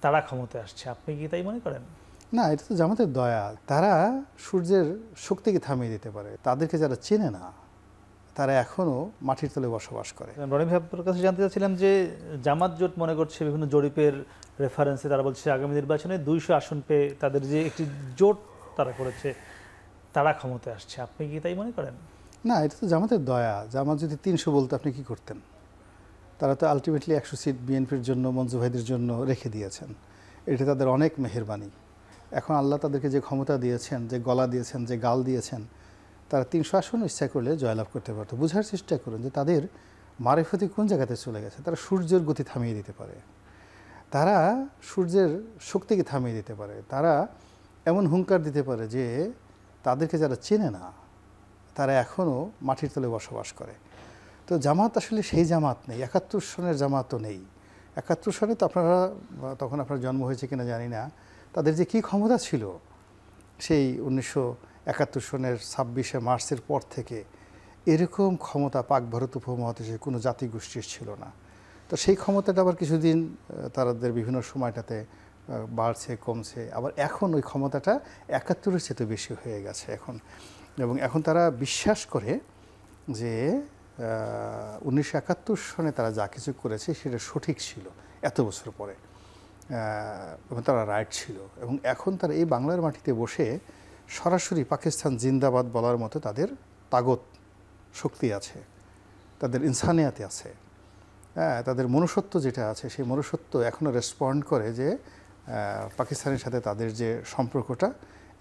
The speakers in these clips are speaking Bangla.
তারা ক্ষমতায় আসছে, আপনি কি তাই মনে করেন? না, এটা তো জামাতের দয়া। তারা সূর্যের শক্তিকে থামিয়ে দিতে পারে। তাদেরকে যারা চেনে না তারা এখনো মাটির তলে বসবাস করে। রনি ভাই, আপনার কাছে জানতে চাচ্ছিলাম যে জামাত জোট মনে করছে বিভিন্ন জরিপের রেফারেন্সে তারা বলছে আগামী নির্বাচনে 200 আসন পেয়ে তাদের যে একটি জোট তারা করেছে তারা ক্ষমতায় আসছে, আপনি কি তাই মনে করেন? না, এটা তো জামাতের দয়া। জামাত যদি 300 বলতো আপনি কি করতেন? তারা তো আলটিমেটলি 100 সিট বিএনপির জন্য, মঞ্জু ভাইদের জন্য রেখে দিয়েছেন। এটা তাদের অনেক মেহেরবানি। এখন আল্লাহ তাদেরকে যে ক্ষমতা দিয়েছেন, যে গলা দিয়েছেন, যে গাল দিয়েছেন, তারা 300 আসন ইচ্ছা করলে জয়লাভ করতে পারতো। বোঝার চেষ্টা করুন যে তাদের মারেফতি কোন জায়গাতে চলে গেছে। তারা সূর্যের গতি থামিয়ে দিতে পারে, তারা সূর্যের শক্তিকে থামিয়ে দিতে পারে, তারা এমন হুঙ্কার দিতে পারে যে তাদেরকে যারা চেনে না তারা এখনও মাটির তলে বসবাস করে। তো জামাত আসলে সেই জামাত নেই, 71 সনের জামাতও নেই। 71 সনে তো আপনারা, তখন আপনার জন্ম হয়েছে কিনা জানি না, তাদের যে কী ক্ষমতা ছিল সেই 1971 সনের 26শে মার্চের পর থেকে এরকম ক্ষমতা পাক ভারত উপমহাদেশে কোনো জাতিগোষ্ঠীর ছিল না। তো সেই ক্ষমতাটা আবার কিছুদিন তাদের বিভিন্ন সময়টাতে বাড়ছে, কমছে, আবার এখন ওই ক্ষমতাটা 71-এর চেয়ে বেশি হয়ে গেছে এখন। এবং এখন তারা বিশ্বাস করে যে 1971 সনে তারা যা কিছু করেছে সেটা সঠিক ছিল এত বছর পরে, এবং তারা রাইট ছিল। এবং এখন তারা এই বাংলার মাটিতে বসে সরাসরি পাকিস্তান জিন্দাবাদ বলার মতো তাদের তাগত শক্তি আছে, তাদের ইনসানিয়াতে আছে, হ্যাঁ, তাদের মনুষ্যত্ব যেটা আছে সেই মনুষ্যত্ব এখনও রেসপন্ড করে যে পাকিস্তানের সাথে তাদের যে সম্পর্কটা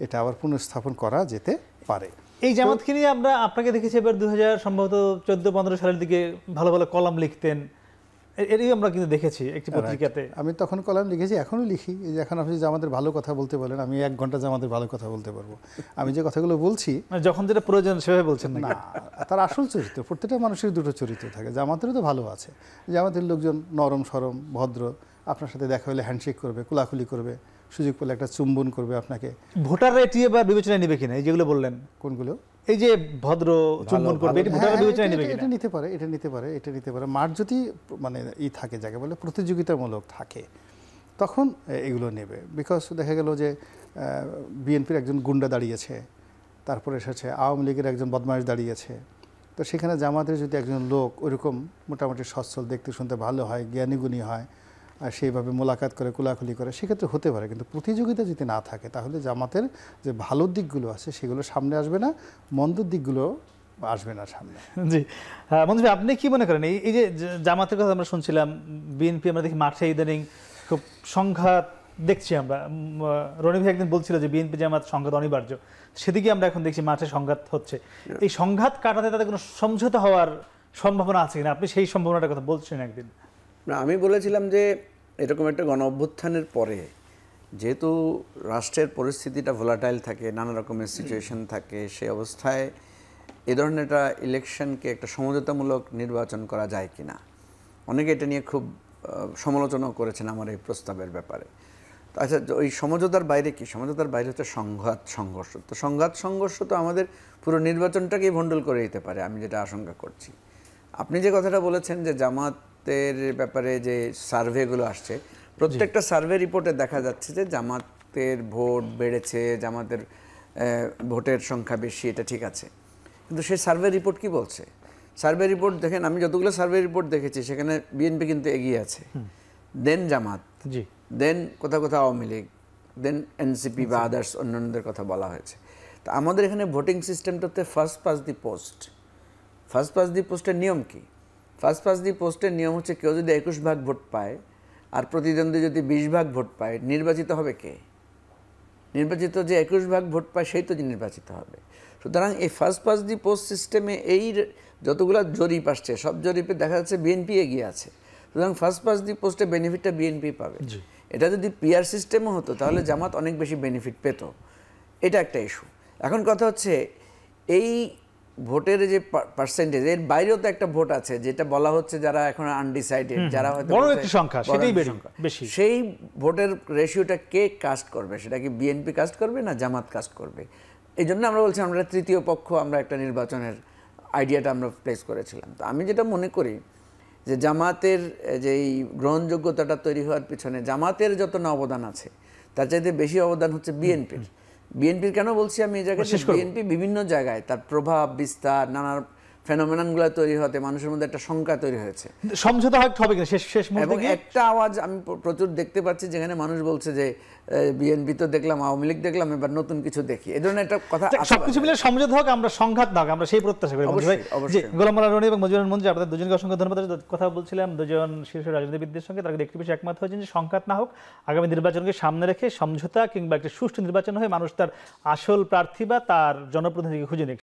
এটা আবার পুনঃস্থাপন করা যেতে পারে। এই জামাতকে নিয়ে আমরা আপনাকে দেখেছি এবার 2000 সম্ভবত 14-15 সালের দিকে ভালো ভালো কলাম লিখতেন, এরই আমরা কিন্তু দেখেছি একটি পত্রিকাতে। আমি তখন কলাম লিখেছি, এখনও লিখি। যে এখন আপনি জামাতের ভালো কথা বলতে বলেন, আমি 1 ঘন্টা জামাতের ভালো কথা বলতে পারবো। আমি যে কথাগুলো বলছি যখন যেটা প্রয়োজন সেভাবে বলছেন না, তার আসল চরিত্র, প্রত্যেকটা মানুষের দুটো চরিত্র থাকে। জামাতেরও তো ভালো আছে। জামাতের লোকজন নরম সরম ভদ্র, আপনার সাথে দেখা হলে হ্যান্ডশেক করবে, কোলাকুলি করবে, সুযোগ পেলে একটা চুম্বন করবে আপনাকে। ভোটাররা এটি এবার বিবেচনায় নেবে কিনা, এই যেগুলো বললেন? কোনগুলো? এই যে ভদ্র চুম্বন করবে, এটি ভোটাররা বিবেচনায় নেবে কিনা? এটা নিতে পারে, এটা নিতে পারে, এটা নিতে পারে। মাঠ যদি মানে থাকে, যাকে বলে প্রতিযোগিতামূলক থাকে, তখন এগুলো নেবে। বিকজ দেখা গেল যে বিএনপির একজন গুন্ডা দাঁড়িয়েছে, তারপরে এসেছে আওয়ামী লীগের একজন বদমাইশ দাঁড়িয়েছে, তো সেখানে জামাতের যদি একজন লোক ওইরকম মোটামুটি সচ্ছল, দেখতে শুনতে ভালো হয়, জ্ঞানীগুণী হয়, আর সেইভাবে মোলাকাত করে, কোলাকুলি করে, সেক্ষেত্রে হতে পারে। কিন্তু প্রতিযোগিতা যদি না থাকে তাহলে জামাতের যে ভালো দিকগুলো আছে সেগুলো সামনে আসবে না, মন্দ দিকগুলো আসবে না সামনে। জি, মঞ্জু ভাই, আপনি কি মনে করেন এই যে জামাতের কথা আমরা শুনছিলাম, বিএনপি আমরা দেখি মাঠে ইদানিং খুব সংঘাত দেখছি আমরা। রনি ভাই একদিন বলছিল যে বিএনপি জামাত সংঘাত অনিবার্য, সেদিকে আমরা এখন দেখছি মাঠে সংঘাত হচ্ছে। এই সংঘাত কাটাতে তাদের কোনো সমঝোতা হওয়ার সম্ভাবনা আছে কিনা? আপনি সেই সম্ভাবনাটার কথা বলছেন একদিন। না, আমি বলেছিলাম যে এরকম একটা গণ অভ্যুত্থানের পরে যেহেতু রাষ্ট্রের পরিস্থিতিটা ভোলাটাইল থাকে, নানা রকমের সিচুয়েশন থাকে, সেই অবস্থায় এ ধরনের একটা ইলেকশনকে একটা সমঝোতামূলক নির্বাচন করা যায় কি না, অনেকে এটা নিয়ে খুব সমালোচনাও করেছেন আমার এই প্রস্তাবের ব্যাপারে। আচ্ছা, ওই সমঝোতার বাইরে কি? সমঝোতার বাইরে হচ্ছে সংঘাত সংঘর্ষ। তো সংঘাত সংঘর্ষ তো আমাদের পুরো নির্বাচনটাকেই ভণ্ডুল করে দিতে পারে, আমি যেটা আশঙ্কা করছি। আপনি যে কথাটা বলেছেন যে জামাতের ব্যাপারে যে সার্ভেগুলো আসছে, প্রত্যেকটা সার্ভে রিপোর্টে দেখা যাচ্ছে যে জামাতের ভোট বেড়েছে, জামাতের ভোটের সংখ্যা বেশি, এটা ঠিক আছে। কিন্তু সেই সার্ভে রিপোর্ট কি বলছে? সার্ভে রিপোর্ট দেখেন, আমি যতগুলো সার্ভে রিপোর্ট দেখেছি সেখানে বিএনপি কিন্তু এগিয়ে আছে, দেন জামাত, দেন কোথাও কোথাও আওয়ামী লীগ, দেন এনসিপি বা আদার্স অন্যান্যদের কথা বলা হয়েছে। তো আমাদের এখানে ভোটিং সিস্টেমটাতে first past the post. First past the পোস্টের নিয়ম কি? ফার্স্ট পাস দি পোস্টের নিয়ম হচ্ছে কেউ যদি 21 ভাগ ভোট পায় আর প্রতিদ্বন্দ্বী যদি 20 ভাগ ভোট পায়, নির্বাচিত হবে কে? নির্বাচিত যে 21 ভাগ ভোট পায় সেই তো নির্বাচিত হবে। সুতরাং এই ফার্স্ট পাস দি পোস্ট সিস্টেমে এই যতগুলো জরিপ আসছে সব জরিপে দেখা যাচ্ছে বিএনপি এগিয়ে আছে। সুতরাং ফার্স্ট পাস দি পোস্টে বেনিফিটটা বিএনপি পাবে। এটা যদি পিআর সিস্টেমও হতো তাহলে জামাত অনেক বেশি বেনিফিট পেত। এটা একটা ইস্যু। এখন কথা হচ্ছে এই ভোটের যে পার্সেন্টেজ, এর বাইরেও তো একটা ভোট আছে যেটা বলা হচ্ছে যারা এখন আনডিসাইডেড, যারা হয়তো বড় একটি সংখ্যা, সেটাই বেশি। সেই ভোটের রেশিওটা কে কাস্ট করবে? সেটা কি বিএনপি কাস্ট করবে না জামাত কাস্ট করবে? এই জন্য আমরা বলছি আমরা তৃতীয় পক্ষ, আমরা একটা নির্বাচনের আইডিয়াটা আমরা প্লেস করেছিলাম। তো আমি যেটা মনে করি যে জামাতের যে এই গ্রহণযোগ্যতাটা তৈরি হওয়ার পিছনে জামাতের যত না অবদান আছে তার চাইতে বেশি অবদান হচ্ছে বিএনপির। বিএনপির কেন বলছি আমি এই জায়গায়, বিএনপি বিভিন্ন জায়গায় তার প্রভাব বিস্তার নানা ফেনোমেননগুলো তৈরি হতে মানুষের মধ্যে একটা শঙ্কা তৈরি হয়েছে। সমঝোতা হবে কিনা শেষ মুহূর্তে এবং গিয়ে? একটা আওয়াজ আমি প্রচুর দেখতে পাচ্ছি যেখানে মানুষ বলছে যে বিএনপি তো দেখলাম, আওয়ামী লীগ দেখলাম, এবার নতুন কিছু দেখি, এই ধরনের একটা কথা। সবকিছু মিলে সমঝোতা হোক, আমরা সংঘাত না হোক, আমরা সেই প্রত্যাশা করি মঞ্জু ভাই। জি, গোলাম মোল্লা রনি এবং মজিবুর রহমান মঞ্জু, আপনাদের দুজনকে অসংখ্য ধন্যবাদ। কথা বলছিলাম দুজন শীর্ষ রাজনীতিবিদদের সঙ্গে, তারা একটি বিষয়ে একমত হয়েছেন যে সংঘাত না হোক, আগামী নির্বাচনকে সামনে রেখে সমঝোতা কিংবা একটা সুষ্ঠু নির্বাচন হয়ে মানুষ তার আসল প্রার্থী বা তার জনপ্রতিনিধিকে খুঁজে নিক।